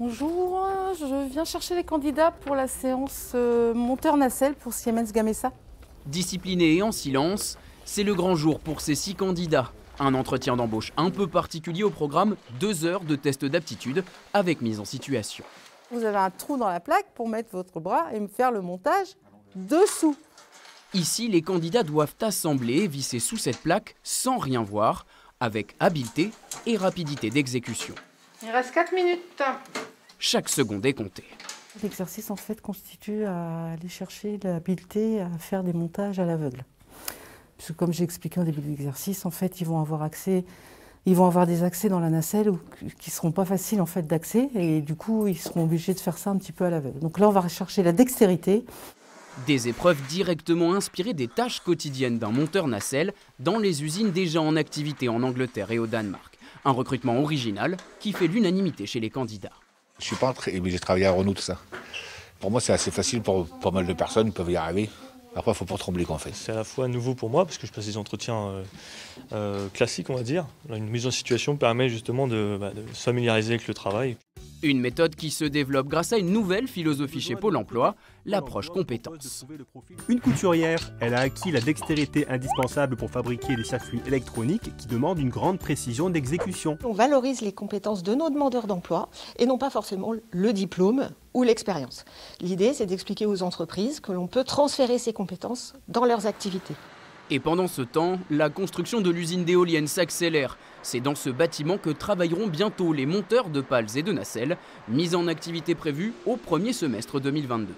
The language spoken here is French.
Bonjour, je viens chercher les candidats pour la séance monteur-nacelle pour Siemens Gamesa. Discipliné et en silence, c'est le grand jour pour ces 6 candidats. Un entretien d'embauche un peu particulier au programme, 2 heures de test d'aptitude avec mise en situation. Vous avez un trou dans la plaque pour mettre votre bras et me faire le montage dessous. Ici, les candidats doivent assembler et visser sous cette plaque sans rien voir, avec habileté et rapidité d'exécution. Il reste 4 minutes. Chaque seconde est comptée. L'exercice en fait constitue à aller chercher l'habileté à faire des montages à l'aveugle. Parce que comme j'ai expliqué au début de l'exercice, en fait, ils vont avoir des accès dans la nacelle qui ne seront pas faciles en fait, d'accès et du coup, ils seront obligés de faire ça un petit peu à l'aveugle. Donc là, on va rechercher la dextérité. Des épreuves directement inspirées des tâches quotidiennes d'un monteur nacelle dans les usines déjà en activité en Angleterre et au Danemark. Un recrutement original qui fait l'unanimité chez les candidats. Je suis peintre et j'ai travaillé à Renault, tout ça. Pour moi, c'est assez facile pour pas mal de personnes, ils peuvent y arriver. Après, il ne faut pas trembler en fait. C'est à la fois nouveau pour moi parce que je passe des entretiens classiques, on va dire. Une mise en situation permet justement de se familiariser avec le travail. Une méthode qui se développe grâce à une nouvelle philosophie chez Pôle emploi, l'approche compétence. Une couturière, elle a acquis la dextérité indispensable pour fabriquer des circuits électroniques qui demandent une grande précision d'exécution. On valorise les compétences de nos demandeurs d'emploi et non pas forcément le diplôme ou l'expérience. L'idée, c'est d'expliquer aux entreprises que l'on peut transférer ces compétences dans leurs activités. Et pendant ce temps, la construction de l'usine d'éoliennes s'accélère. C'est dans ce bâtiment que travailleront bientôt les monteurs de pales et de nacelles, mise en activité prévue au premier semestre 2022.